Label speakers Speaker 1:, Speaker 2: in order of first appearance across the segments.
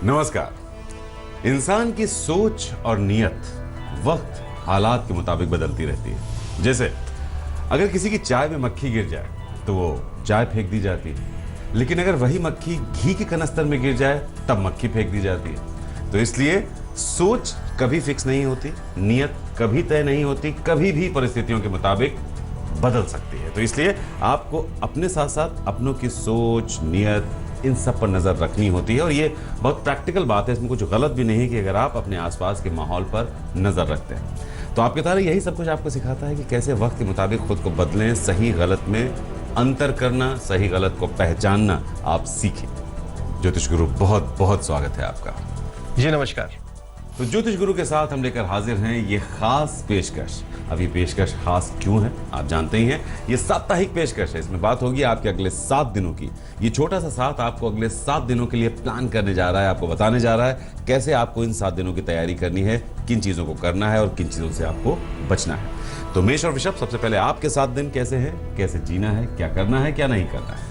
Speaker 1: नमस्कार। इंसान की सोच और नियत वक्त हालात के मुताबिक बदलती रहती है। जैसे अगर किसी की चाय में मक्खी गिर जाए तो वो चाय फेंक दी जाती है, लेकिन अगर वही मक्खी घी के कनस्तर में गिर जाए तब मक्खी फेंक दी जाती है। तो इसलिए सोच कभी फिक्स नहीं होती, नियत कभी तय नहीं होती, कभी भी परिस्थितियों के मुताबिक बदल सकती है। तो इसलिए आपको अपने साथ साथ अपनों की सोच, नियत, इन सब पर नज़र रखनी होती है। और ये बहुत प्रैक्टिकल बात है, इसमें कुछ गलत भी नहीं कि अगर आप अपने आसपास के माहौल पर नज़र रखते हैं। तो आपके तारे यही सब कुछ आपको सिखाता है कि कैसे वक्त के मुताबिक खुद को बदलें, सही गलत में अंतर करना, सही गलत को पहचानना आप सीखें। ज्योतिष गुरु बहुत बहुत स्वागत है आपका।
Speaker 2: जी नमस्कार।
Speaker 1: तो ज्योतिष गुरु के साथ हम लेकर हाजिर हैं ये खास पेशकश। अब ये पेशकश खास क्यों है आप जानते ही हैं, ये साप्ताहिक पेशकश है। इसमें बात होगी आपके अगले 7 दिनों की। ये छोटा सा साथ आपको अगले 7 दिनों के लिए प्लान करने जा रहा है, आपको बताने जा रहा है कैसे आपको इन 7 दिनों की तैयारी करनी है, किन चीज़ों को करना है और किन चीज़ों से आपको बचना है। तो मेष और वृषभ, सबसे पहले आपके 7 दिन कैसे हैं, कैसे जीना है, क्या करना है, क्या नहीं करना है।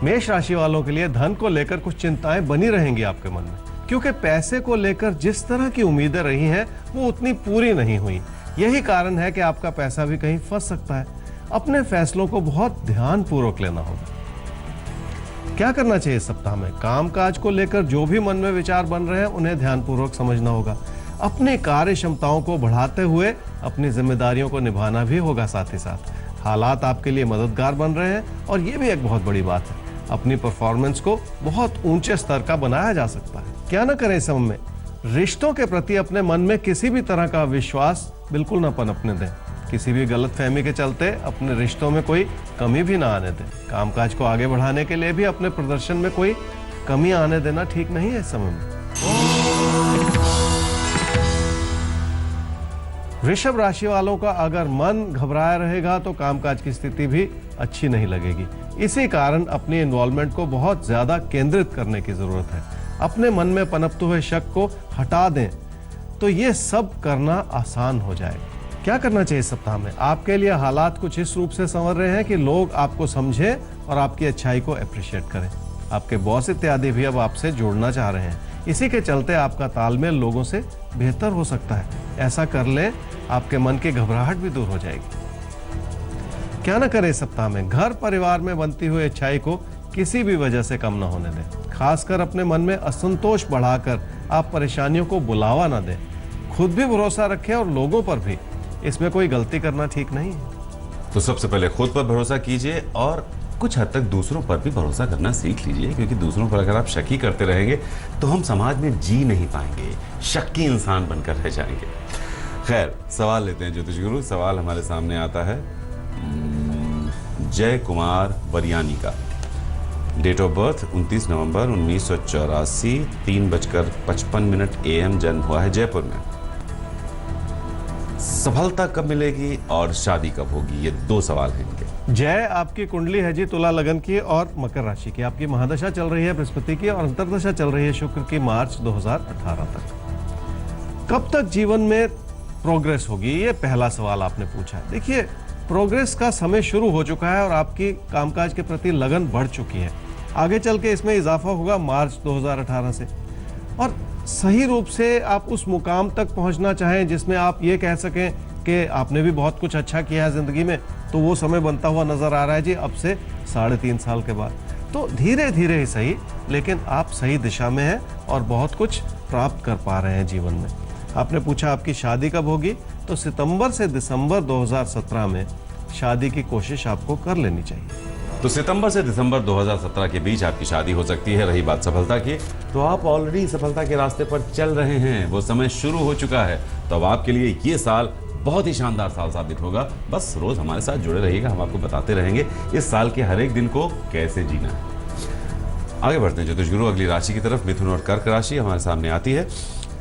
Speaker 2: मेष राशि वालों के लिए धन को लेकर कुछ चिंताएं बनी रहेंगी आपके मन में, क्योंकि पैसे को लेकर जिस तरह की उम्मीदें रही हैं वो उतनी पूरी नहीं हुई। यही कारण है कि आपका पैसा भी कहीं फंस सकता है। अपने फैसलों को बहुत ध्यानपूर्वक लेना होगा। क्या करना चाहिए इस सप्ताह में? कामकाज को लेकर जो भी मन में विचार बन रहे हैं उन्हें ध्यानपूर्वक समझना होगा। अपनी कार्य क्षमताओं को बढ़ाते हुए अपनी जिम्मेदारियों को निभाना भी होगा। साथ ही साथ हालात आपके लिए मददगार बन रहे हैं और ये भी एक बहुत बड़ी बात है। अपनी परफॉर्मेंस को बहुत ऊंचे स्तर का बनाया जा सकता है। क्या ना करें इस समय में? रिश्तों के प्रति अपने मन में किसी भी तरह का विश्वास बिल्कुल ना पनपने दें। किसी भी गलतफहमी के चलते अपने रिश्तों में कोई कमी भी ना आने दें। कामकाज को आगे बढ़ाने के लिए भी अपने प्रदर्शन में कोई कमी आने देना ठीक नहीं है इस समय में। वृषभ राशि वालों का अगर मन घबराया रहेगा तो कामकाज की स्थिति भी अच्छी नहीं लगेगी। इसी कारण अपनी इन्वॉल्वमेंट को बहुत ज्यादा केंद्रित करने की जरूरत है। अपने मन में पनपते हुए शक को हटा दें तो ये सब करना आसान हो जाएगा। क्या करना चाहिए इस सप्ताह में? आपके लिए हालात कुछ इस रूप से संवर रहे हैं कि लोग आपको समझें और आपकी अच्छाई को अप्रिशिएट करें। आपके बॉस इत्यादि भी अब आपसे जुड़ना चाह रहे हैं। इसी के चलते आपका तालमेल लोगों से बेहतर हो सकता है। ऐसा कर ले, आपके मन की घबराहट भी दूर हो जाएगी। क्या ना करें इस सप्ताह में? घर परिवार में बनती हुई अच्छाई को किसी भी वजह से कम ना होने दें। खासकर अपने मन में असंतोष बढ़ाकर आप परेशानियों को बुलावा ना दें। खुद भी भरोसा रखें और लोगों पर भी। इसमें कोई गलती करना ठीक नहीं है।
Speaker 1: तो सबसे पहले खुद पर भरोसा कीजिए और कुछ हद तक दूसरों पर भी भरोसा करना सीख लीजिए, क्योंकि दूसरों पर अगर आप शक ही करते रहेंगे तो हम समाज में जी नहीं पाएंगे, शक्की इंसान बनकर रह जाएंगे। खैर, सवाल लेते हैं ज्योतिष गुरु। सवाल हमारे सामने आता है जय कुमार वरियानी का। Date of birth 29 November 1984, 3:55 AM जन्म हुआ है जयपुर में। सफलता कब मिलेगी और शादी कब होगी, ये 2 सवाल हैं इनके।
Speaker 2: जय, आपकी कुंडली है जी तुला लगन की और मकर राशि की। आपकी महादशा चल रही है बृहस्पति की और अंतर्दशा चल रही है शुक्र की मार्च 2018 तक। कब तक जीवन में प्रोग्रेस होगी, ये पहला सवाल आपने पूछा। देखिए, प्रोग्रेस का समय शुरू हो चुका है और आपकी कामकाज के प्रति लगन बढ़ चुकी है। आगे चल के इसमें इजाफा होगा मार्च 2018 से। और सही रूप से आप उस मुकाम तक पहुंचना चाहें जिसमें आप ये कह सकें कि आपने भी बहुत कुछ अच्छा किया है जिंदगी में, तो वो समय बनता हुआ नजर आ रहा है जी अब से 3.5 साल के बाद। तो धीरे धीरे ही सही, लेकिन आप सही दिशा में हैं और बहुत कुछ प्राप्त कर पा रहे हैं जीवन में। आपने पूछा आपकी शादी कब होगी, तो सितंबर से दिसंबर 2017 में शादी की कोशिश आपको कर लेनी चाहिए।
Speaker 1: तो सितंबर से दिसंबर 2017 के बीच आपकी शादी हो सकती है। रही बात सफलता की, तो आप ऑलरेडी सफलता के रास्ते पर चल रहे हैं, वो समय शुरू हो चुका है। तो अब आपके लिए ये साल बहुत ही शानदार साल साबित होगा। बस रोज हमारे साथ जुड़े रहिएगा, हम आपको बताते रहेंगे इस साल के हर एक दिन को कैसे जीना है। आगे बढ़ते हैं ज्योतिष गुरु अगली राशि की तरफ। मिथुन और कर्क राशि हमारे सामने आती है।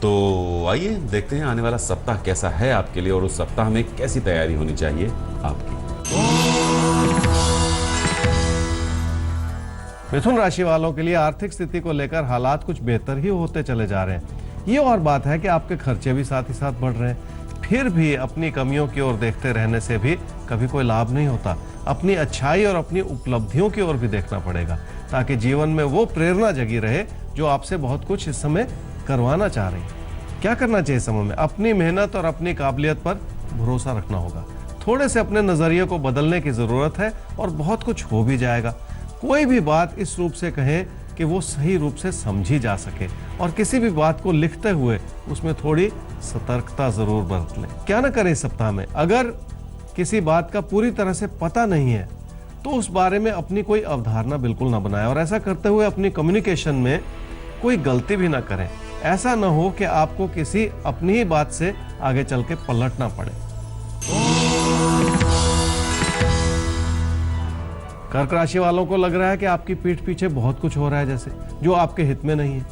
Speaker 1: तो आइए देखते हैं आने वाला सप्ताह कैसा है आपके लिए और उस सप्ताह में कैसी तैयारी होनी चाहिए आपकी।
Speaker 2: मिथुन राशि वालों के लिए आर्थिक स्थिति को लेकर हालात कुछ बेहतर ही होते चले जा रहे हैं। ये और बात है कि आपके खर्चे भी साथ ही साथ बढ़ रहे हैं। फिर भी अपनी कमियों की ओर देखते रहने से भी कभी कोई लाभ नहीं होता। अपनी अच्छाई और अपनी उपलब्धियों की ओर भी देखना पड़ेगा, ताकि जीवन में वो प्रेरणा जगी रहे जो आपसे बहुत कुछ इस समय करवाना चाह रही है। क्या करना चाहिए समय में? अपनी मेहनत और अपनी काबिलियत पर भरोसा रखना होगा। थोड़े से अपने नजरिए को बदलने की जरूरत है और बहुत कुछ हो भी जाएगा। कोई भी बात इस रूप से कहें कि वो सही रूप से समझी जा सके, और किसी भी बात को लिखते हुए उसमें थोड़ी सतर्कता जरूर बरत लें। क्या ना करें इस सप्ताह में? अगर किसी बात का पूरी तरह से पता नहीं है तो उस बारे में अपनी कोई अवधारणा बिल्कुल ना बनाएं, और ऐसा करते हुए अपनी कम्युनिकेशन में कोई गलती भी ना करें। ऐसा ना हो कि आपको किसी अपनी ही बात से आगे चल के पलटना पड़े। कर्क राशि वालों को लग रहा है कि आपकी पीठ पीछे बहुत कुछ हो रहा है, जैसे जो आपके हित में नहीं है।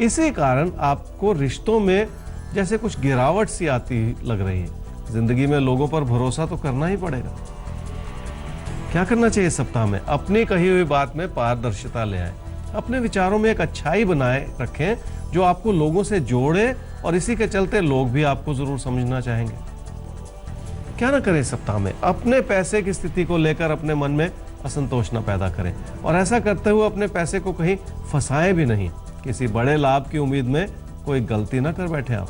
Speaker 2: इसी कारण आपको रिश्तों में जैसे कुछ गिरावट सी आती लग रही है। जिंदगी में लोगों पर भरोसा तो करना ही पड़ेगा। क्या करना चाहिए इस सप्ताह में? अपनी कही हुई बात में पारदर्शिता ले आए। अपने विचारों में एक अच्छाई बनाए रखें जो आपको लोगों से जोड़े, और इसी के चलते लोग भी आपको जरूर समझना चाहेंगे। क्या ना करें इस सप्ताह में? अपने पैसे की स्थिति को लेकर अपने मन में असंतोष न पैदा करें, और ऐसा करते हुए अपने पैसे को कहीं फंसाएं भी नहीं। किसी बड़े लाभ की उम्मीद में कोई गलती ना कर बैठे आप।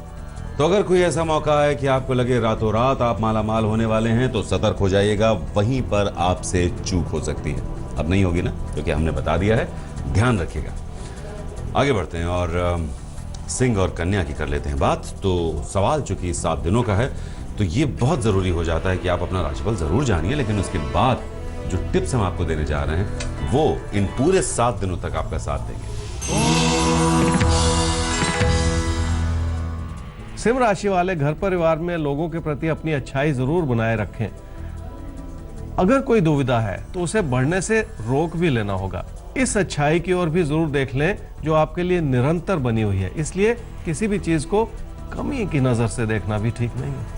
Speaker 1: तो अगर कोई ऐसा मौका है कि आपको लगे रातों रात आप माला माल होने वाले हैं, तो सतर्क हो जाइएगा, वहीं पर आपसे चूक हो सकती है। अब नहीं होगी ना, क्योंकि हमने बता दिया है। ध्यान रखिएगा। आगे बढ़ते हैं और सिंह और कन्या की कर लेते हैं बात। तो सवाल चूंकि 7 दिनों का है, तो ये बहुत जरूरी हो जाता है कि आप अपना राशिफल जरूर जानिए, लेकिन उसके बाद जो टिप्स हम आपको देने जा रहे हैं वो इन पूरे 7 दिनों तक आपका साथ देंगे।
Speaker 2: सिंह राशि वाले घर परिवार में लोगों के प्रति अपनी अच्छाई जरूर बनाए रखें। अगर कोई दुविधा है तो उसे बढ़ने से रोक भी लेना होगा। इस अच्छाई की ओर भी जरूर देख लें जो आपके लिए निरंतर बनी हुई है। इसलिए किसी भी चीज को कमी की नजर से देखना भी ठीक नहीं है।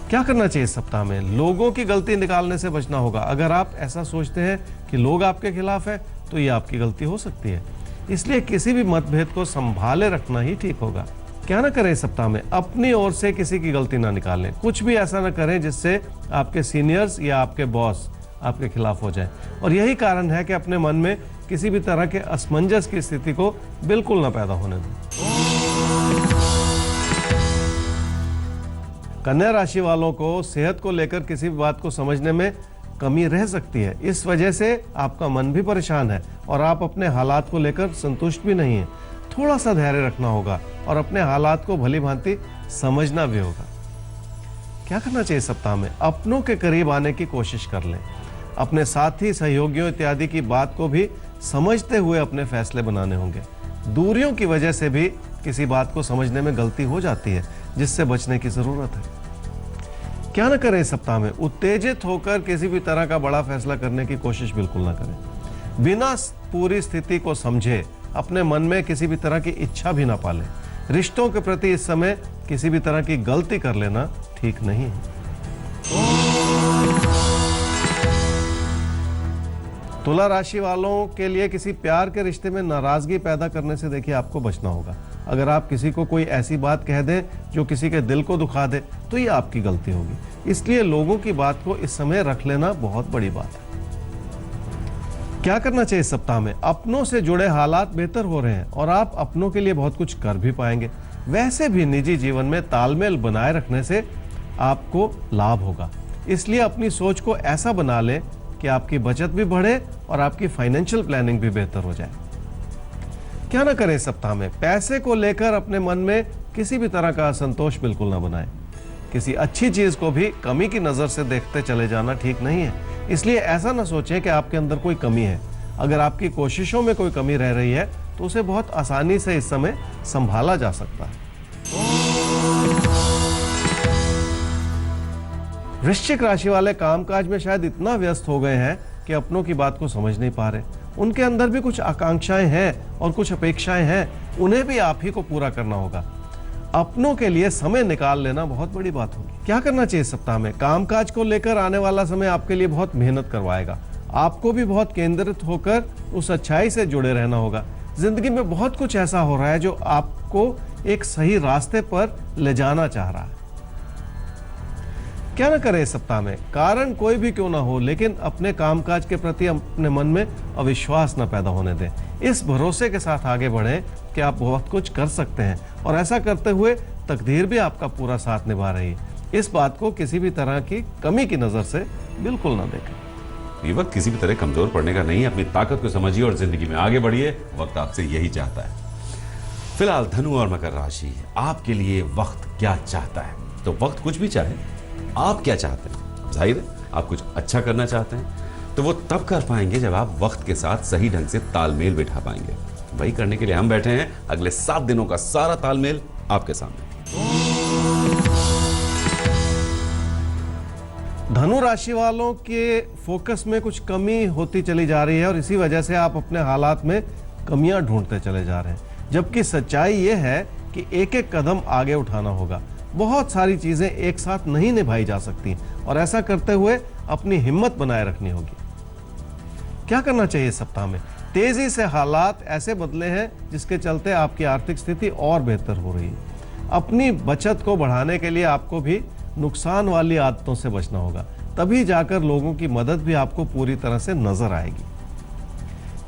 Speaker 2: क्या करना चाहिए इस सप्ताह में? लोगों की गलती निकालने से बचना होगा। अगर आप ऐसा सोचते हैं कि लोग आपके खिलाफ है तो ये आपकी गलती हो सकती है। इसलिए किसी भी मतभेद को संभाले रखना ही ठीक होगा। क्या ना करें इस सप्ताह में? अपनी ओर से किसी की गलती ना निकालें। कुछ भी ऐसा ना करें जिससे आपके सीनियर्स या आपके बॉस आपके खिलाफ हो जाए, और यही कारण है कि अपने मन में किसी भी तरह के असमंजस की स्थिति को बिल्कुल ना पैदा होने दें। कन्या राशि वालों को सेहत को लेकर किसी भी बात को समझने में कमी रह सकती है। इस वजह से आपका मन भी परेशान है और आप अपने हालात को लेकर संतुष्ट भी नहीं है। थोड़ा सा धैर्य रखना होगा और अपने हालात को भली भांति समझना भी होगा। क्या करना चाहिए सप्ताह में? अपनों के करीब आने की कोशिश कर लें। अपने साथी, सहयोगियों इत्यादि की बात को भी समझते हुए अपने फैसले बनाने होंगे। दूरियों की वजह से भी किसी बात को समझने में गलती हो जाती है, जिससे बचने की जरूरत है। क्या न करें इस सप्ताह में? उत्तेजित होकर किसी भी तरह का बड़ा फैसला करने की कोशिश बिल्कुल ना करें। बिना पूरी स्थिति को समझे अपने मन में किसी भी तरह की इच्छा भी ना पालें। रिश्तों के प्रति इस समय किसी भी तरह की गलती कर लेना ठीक नहीं है। तुला राशि वालों के लिए किसी प्यार के रिश्ते में नाराजगी पैदा करने से देखिए आपको बचना होगा। अगर आप किसी को कोई ऐसी बात कह दें जो किसी के दिल को दुखा दे तो ये आपकी गलती होगी। इसलिए लोगों की बात को इस समय रख लेना बहुत बड़ी बात है। क्या करना चाहिए इस सप्ताह में? अपनों से जुड़े हालात बेहतर हो रहे हैं और आप अपनों के लिए बहुत कुछ कर भी पाएंगे। वैसे भी निजी जीवन में तालमेल बनाए रखने से आपको लाभ होगा। इसलिए अपनी सोच को ऐसा बना लें कि आपकी बचत भी बढ़े और आपकी फाइनेंशियल प्लानिंग भी बेहतर हो जाए। क्या ना करें इस सप्ताह में? पैसे को लेकर अपने मन में किसी भी तरह का असंतोष बिल्कुल ना बनाएं। किसी अच्छी चीज को भी कमी की नजर से देखते चले जाना ठीक नहीं है। इसलिए ऐसा ना सोचें कि आपके अंदर कोई कमी है। अगर आपकी कोशिशों में कोई कमी रह रही है तो उसे बहुत आसानी से इस समय संभाला जा सकता है। वृश्चिक राशि वाले कामकाज में शायद इतना व्यस्त हो गए हैं कि अपनों की बात को समझ नहीं पा रहे। उनके अंदर भी कुछ आकांक्षाएं हैं और कुछ अपेक्षाएं हैं, उन्हें भी आप ही को पूरा करना होगा। अपनों के लिए समय निकाल लेना बहुत बड़ी बात होगी। क्या करना चाहिए सप्ताह में? कामकाज को लेकर आने वाला समय आपके लिए बहुत मेहनत करवाएगा। आपको भी बहुत केंद्रित होकर उस अच्छाई से जुड़े रहना होगा। जिंदगी में बहुत कुछ ऐसा हो रहा है जो आपको एक सही रास्ते पर ले जाना चाह रहा है। क्या ना करें इस सप्ताह में, कारण कोई भी क्यों ना हो, लेकिन अपने कामकाज के प्रति अपने मन में अविश्वास न पैदा होने दें। इस भरोसे के साथ आगे बढ़ें कि आप बहुत कुछ कर सकते हैं, और ऐसा करते हुए तकदीर भी आपका पूरा साथ निभा रही है। इस बात को किसी भी तरह की कमी की नजर से बिल्कुल ना देखें।
Speaker 1: ये वक्त किसी भी तरह कमजोर पड़ने का नहीं है। अपनी ताकत को समझिए और जिंदगी में आगे बढ़िए। वक्त आपसे यही चाहता है। फिलहाल धनु और मकर राशि, आपके लिए वक्त क्या चाहता है? तो वक्त कुछ भी चाहे, आप क्या चाहते हैं? जाहिर है आप कुछ अच्छा करना चाहते हैं, तो वो तब कर पाएंगे जब आप वक्त के साथ सही ढंग से तालमेल बिठा पाएंगे। वही करने के लिए हम बैठे हैं। अगले 7 दिनों का सारा तालमेल आपके सामने।
Speaker 2: धनु राशि वालों के फोकस में कुछ कमी होती चली जा रही है, और इसी वजह से आप अपने हालात में कमियां ढूंढते चले जा रहे हैं। जबकि सच्चाई ये है कि एक एक कदम आगे उठाना होगा। बहुत सारी चीजें एक साथ नहीं निभाई जा सकती, और ऐसा करते हुए अपनी हिम्मत बनाए रखनी होगी। क्या करना चाहिए सप्ताह में? तेजी से हालात ऐसे बदले हैं जिसके चलते आपकी आर्थिक स्थिति और बेहतर हो रही है। अपनी बचत को बढ़ाने के लिए आपको भी नुकसान वाली आदतों से बचना होगा, तभी जाकर लोगों की मदद भी आपको पूरी तरह से नजर आएगी।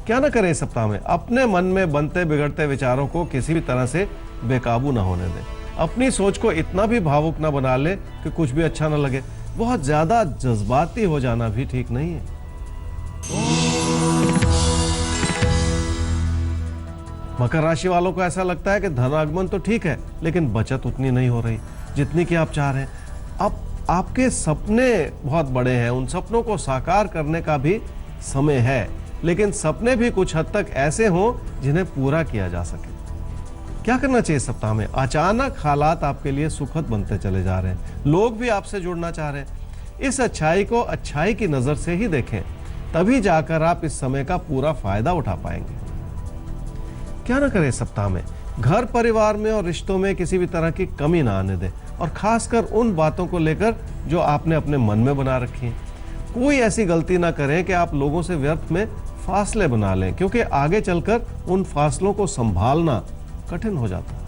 Speaker 2: क्या ना करें इस सप्ताह में? अपने मन में बनते बिगड़ते विचारों को किसी भी तरह से बेकाबू ना होने दें। अपनी सोच को इतना भी भावुक ना बना ले कि कुछ भी अच्छा ना लगे। बहुत ज्यादा जज्बाती हो जाना भी ठीक नहीं है। मकर राशि वालों को ऐसा लगता है कि धनागमन तो ठीक है, लेकिन बचत उतनी नहीं हो रही जितनी कि आप चाह रहे हैं। अब आपके सपने बहुत बड़े हैं, उन सपनों को साकार करने का भी समय है, लेकिन सपने भी कुछ हद तक ऐसे हों जिन्हें पूरा किया जा सके। क्या करना चाहिए सप्ताह में? अचानक हालात आपके लिए सुखद बनते चले जा रहे हैं। लोग भी आपसे जुड़ना चाह रहे हैं। इस अच्छाई को अच्छाई की नजर से ही देखें, तभी जाकर आप इस समय का पूरा फायदा उठा पाएंगे। क्या ना करें सप्ताह में? घर परिवार में और रिश्तों में किसी भी तरह की कमी ना आने दें, और खासकर उन बातों को लेकर जो आपने अपने मन में बना रखी हैं। कोई ऐसी गलती ना करें कि आप लोगों से व्यर्थ में फासले बना लें, क्योंकि आगे चलकर उन फासलों को संभालना कठिन हो जाता है।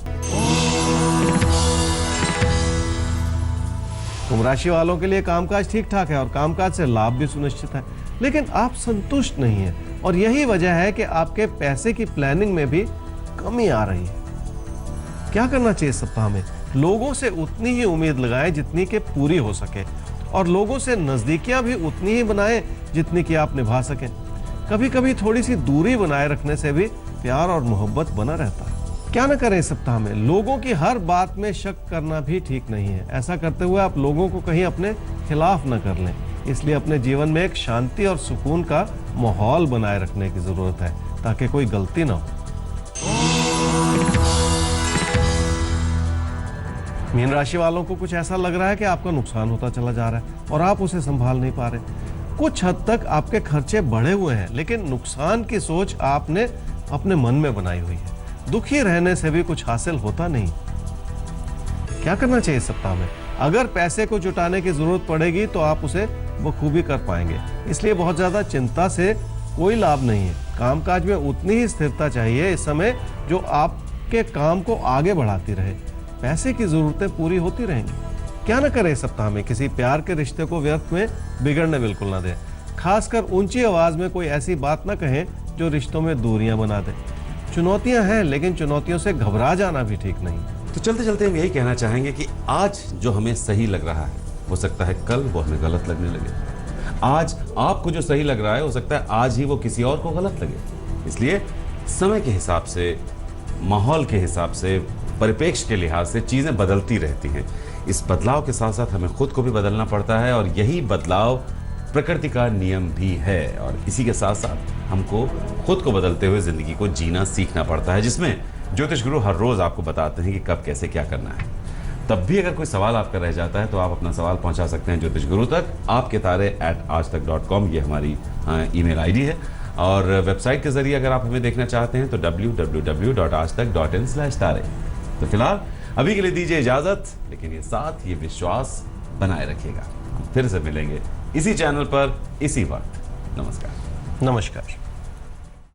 Speaker 2: कुंभ राशि वालों के लिए कामकाज ठीक ठाक है, और कामकाज से लाभ भी सुनिश्चित है, लेकिन आप संतुष्ट नहीं हैं, और यही वजह है कि आपके पैसे की प्लानिंग में भी कमी आ रही है। क्या करना चाहिए सप्ताह में? लोगों से उतनी ही उम्मीद लगाएं जितनी कि पूरी हो सके, और लोगों से नजदीकियां भी उतनी ही बनाएं जितनी कि आप निभा सकें। कभी कभी थोड़ी सी दूरी बनाए रखने से भी प्यार और मोहब्बत बना रहता है। क्या ना करें सप्ताह में? लोगों की हर बात में शक करना भी ठीक नहीं है। ऐसा करते हुए आप लोगों को कहीं अपने खिलाफ न कर लें। इसलिए अपने जीवन में एक शांति और सुकून का माहौल बनाए रखने की जरूरत है, ताकि कोई गलती ना हो। मीन राशि वालों को कुछ ऐसा लग रहा है कि आपका नुकसान होता चला जा रहा है, और आप उसे संभाल नहीं पा रहे। कुछ हद तक आपके खर्चे बढ़े हुए हैं, लेकिन नुकसान की सोच आपने अपने मन में बनाई हुई है। दुखी रहने से भी कुछ हासिल होता नहीं। क्या करना चाहिए सप्ताह में? अगर पैसे को जुटाने की जरूरत पड़ेगी तो आप उसे बखूबी कर पाएंगे, इसलिए बहुत ज्यादा चिंता से कोई लाभ नहीं है। कामकाज में उतनी ही स्थिरता चाहिए इस समय जो आपके काम को आगे बढ़ाती रहे। पैसे की जरूरतें पूरी होती रहेंगी। क्या ना करें सप्ताह में? किसी प्यार के रिश्ते को व्यर्थ में बिगड़ने बिल्कुल ना दें। खासकर ऊंची आवाज में कोई ऐसी बात ना कहें जो रिश्तों में दूरियां बना दे। चुनौतियां हैं, लेकिन चुनौतियों से घबरा जाना भी ठीक नहीं।
Speaker 1: तो चलते चलते हम यही कहना चाहेंगे कि आज जो हमें सही लग रहा है, हो सकता है कल वो हमें गलत लगने लगे। आज आपको जो सही लग रहा है, हो सकता है आज ही वो किसी और को गलत लगे। इसलिए समय के हिसाब से, माहौल के हिसाब से, परिप्रेक्ष्य के लिहाज से चीजें बदलती रहती हैं। इस बदलाव के साथ साथ हमें खुद को भी बदलना पड़ता है, और यही बदलाव प्रकृति का नियम भी है। और इसी के साथ साथ हमको खुद को बदलते हुए जिंदगी को जीना सीखना पड़ता है, जिसमें ज्योतिष गुरु हर रोज आपको बताते हैं कि कब कैसे क्या करना है। तब भी अगर कोई सवाल आपका रह जाता है तो आप अपना सवाल पहुंचा सकते हैं ज्योतिष गुरु तक। आपके तारे@aajtak.com ये हमारी ईमेल आईडी है, और वेबसाइट के जरिए अगर आप हमें देखना चाहते हैं तो www.aajtak.in/तारे। तो फिलहाल अभी के लिए दीजिए इजाजत, लेकिन ये साथ ये विश्वास बनाए रखिएगा। हम फिर से मिलेंगे इसी चैनल पर इसी वक्त। नमस्कार।
Speaker 2: नमस्कार।